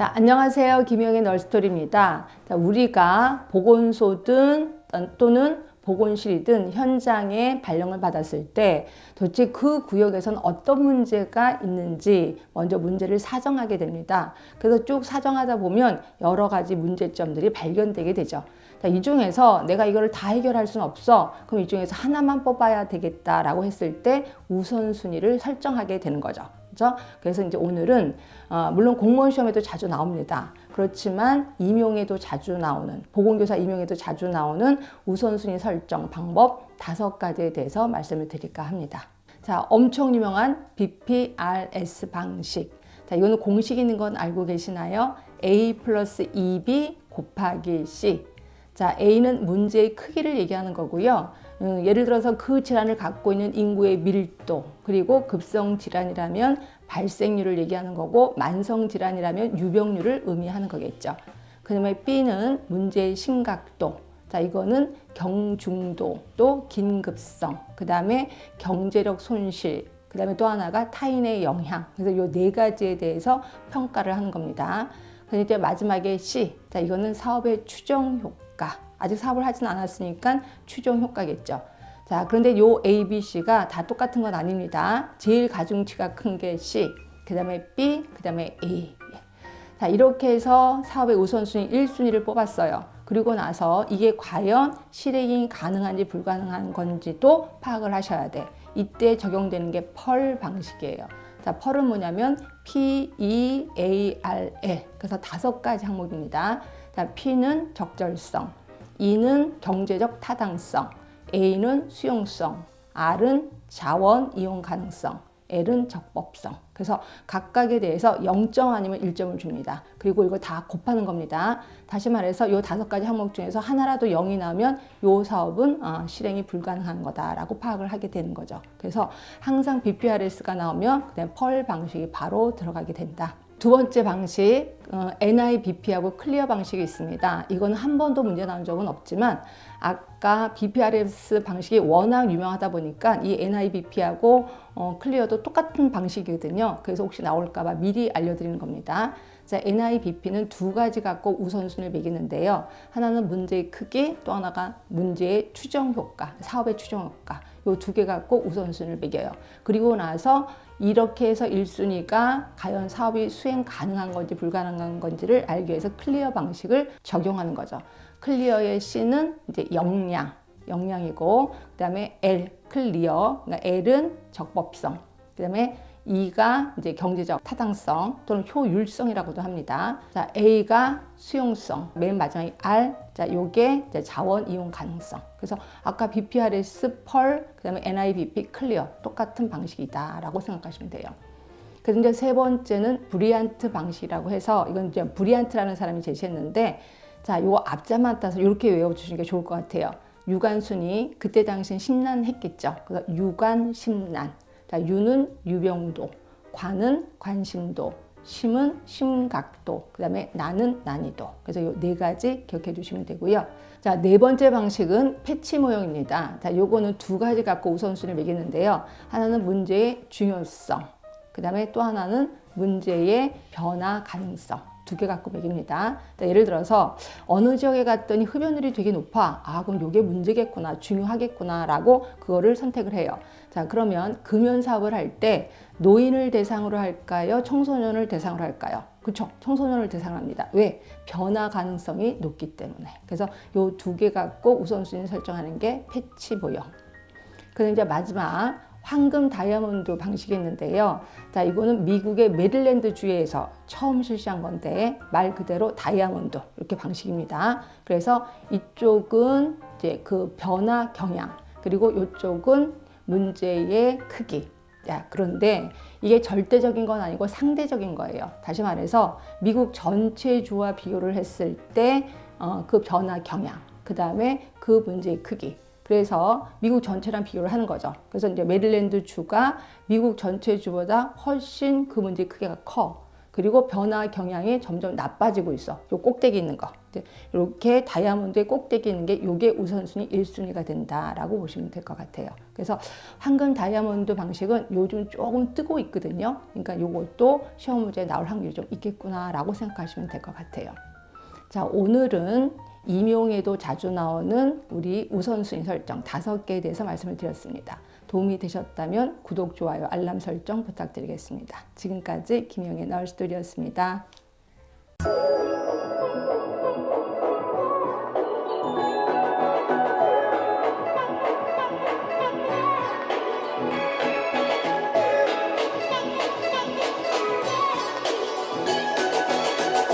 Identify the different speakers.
Speaker 1: 자, 안녕하세요. 김영의 널스토리입니다. 자, 우리가 보건소든 또는 보건실이든 현장에 발령을 받았을 때 도대체 그 구역에선 어떤 문제가 있는지 먼저 문제를 사정하게 됩니다. 그래서 쭉 사정하다 보면 여러 가지 문제점들이 발견되게 되죠. 자, 이 중에서 내가 이거를 다 해결할 수는 없어. 그럼 이 중에서 하나만 뽑아야 되겠다라고 했을 때 우선순위를 설정하게 되는 거죠. 그렇죠? 그래서 이제 오늘은 물론 공무원 시험에도 자주 나옵니다. 그렇지만 임용에도 자주 나오는, 보건교사 임용에도 자주 나오는 우선순위 설정 방법 5가지에 대해서 말씀을 드릴까 합니다. 자, 엄청 유명한 BPRS 방식. 자, 이거는 공식 있는 건 알고 계시나요? A 플러스 2B 곱하기 C. 자, A는 문제의 크기를 얘기하는 거고요. 예를 들어서 그 질환을 갖고 있는 인구의 밀도, 그리고 급성 질환이라면 발생률을 얘기하는 거고, 만성 질환이라면 유병률을 의미하는 거겠죠. 그 다음에 B는 문제의 심각도. 자, 이거는 경중도, 또 긴급성, 그 다음에 경제력 손실, 그 다음에 또 하나가 타인의 영향. 그래서 이 4가지에 대해서 평가를 하는 겁니다. 그런데 이제 마지막에 C. 자, 이거는 사업의 추정 효과. 아직 사업을 하진 않았으니까 추정 효과겠죠. 자, 그런데 요 A, B, C가 다 똑같은 건 아닙니다. 제일 가중치가 큰 게 C, 그 다음에 B, 그 다음에 A. 자, 이렇게 해서 사업의 우선순위 1순위를 뽑았어요. 그리고 나서 이게 과연 실행이 가능한지 불가능한 건지도 파악을 하셔야 돼. 이때 적용되는 게 펄 방식이에요. 자, 펄은 뭐냐면 PEARL. 그래서 5가지 항목입니다. 자, P는 적절성, E는 경제적 타당성, A는 수용성, R은 자원 이용 가능성, L은 적법성. 그래서 각각에 대해서 0점 아니면 1점을 줍니다. 그리고 이거 다 곱하는 겁니다. 다시 말해서 이 5가지 항목 중에서 하나라도 0이 나오면 이 사업은 실행이 불가능한 거다라고 파악을 하게 되는 거죠. 그래서 항상 BPRS가 나오면 그다음 펄 방식이 바로 들어가게 된다. 두 번째 방식, NIBP하고 클리어 방식이 있습니다. 이건 한 번도 문제 나온 적은 없지만 아까 BPRS 방식이 워낙 유명하다 보니까 이 NIBP하고 클리어도 똑같은 방식이거든요. 그래서 혹시 나올까 봐 미리 알려드리는 겁니다. 자, NIBP는 2가지 갖고 우선순위를 매기는데요. 하나는 문제의 크기, 또 하나가 문제의 추정 효과, 사업의 추정 효과. 이 2개 갖고 우선순위를 매겨요. 그리고 나서 이렇게 해서 1순위가 과연 사업이 수행 가능한 건지 불가능한 건지를 알기 위해서 클리어 방식을 적용하는 거죠. 클리어의 C는 이제 역량이고, 그 다음에 L, 클리어, 그러니까 L은 적법성, 그 다음에 E가 이제 경제적 타당성 또는 효율성이라고도 합니다. 자, A가 수용성, 맨 마지막에 R, 자, 요게 이제 자원 이용 가능성. 그래서 아까 BPRS, 펄, 그 다음에 NIBP, 클리어 똑같은 방식이다라고 생각하시면 돼요. 그래서 이제 세 번째는 브리안트 방식이라고 해서 이건 이제 브리안트라는 사람이 제시했는데, 자, 요거 앞자만 따서 이렇게 외워주시는 게 좋을 것 같아요. 유관순위, 그때 당시엔 심란했겠죠. 그래서 유관, 심란. 자, 유는 유병도, 관은 관심도, 심은 심각도, 그 다음에 난은 난이도. 그래서 이 4가지 기억해 주시면 되고요. 자, 4번째 방식은 패치 모형입니다. 자, 요거는 2가지 갖고 우선순위를 매기는데요. 하나는 문제의 중요성, 그 다음에 또 하나는 문제의 변화 가능성. 2개 갖고 매깁니다. 예를 들어서 어느 지역에 갔더니 흡연율이 되게 높아. 그럼 이게 문제겠구나, 중요하겠구나 라고 그거를 선택을 해요. 자, 그러면 금연 사업을 할 때 노인을 대상으로 할까요? 청소년을 대상으로 할까요? 그렇죠. 청소년을 대상으로 합니다. 왜? 변화 가능성이 높기 때문에. 그래서 이 2개 갖고 우선순위 설정하는 게 패치 모형. 그다음 이제 마지막 황금 다이아몬드 방식이 있는데요. 자, 이거는 미국의 메릴랜드 주에서 처음 실시한 건데 말 그대로 다이아몬드 이렇게 방식입니다. 그래서 이쪽은 이제 그 변화 경향, 그리고 이쪽은 문제의 크기. 자, 그런데 이게 절대적인 건 아니고 상대적인 거예요. 다시 말해서 미국 전체 주와 비교를 했을 때 그 변화 경향, 그 다음에 그 문제의 크기. 그래서 미국 전체랑 비교를 하는 거죠. 그래서 이제 메릴랜드 주가 미국 전체 주보다 훨씬 그 문제의 크기가 커. 그리고 변화 경향이 점점 나빠지고 있어. 요 꼭대기 있는 거. 이렇게 다이아몬드의 꼭대기 있는 게 요게 우선순위 1순위가 된다라고 보시면 될 것 같아요. 그래서 황금 다이아몬드 방식은 요즘 조금 뜨고 있거든요. 그러니까 요것도 시험 문제에 나올 확률이 좀 있겠구나라고 생각하시면 될 것 같아요. 자, 오늘은 임용에도 자주 나오는 우리 우선순위 설정 5개에 대해서 말씀을 드렸습니다. 도움이 되셨다면 구독, 좋아요, 알람 설정 부탁드리겠습니다. 지금까지 김영애 너스토리였습니다.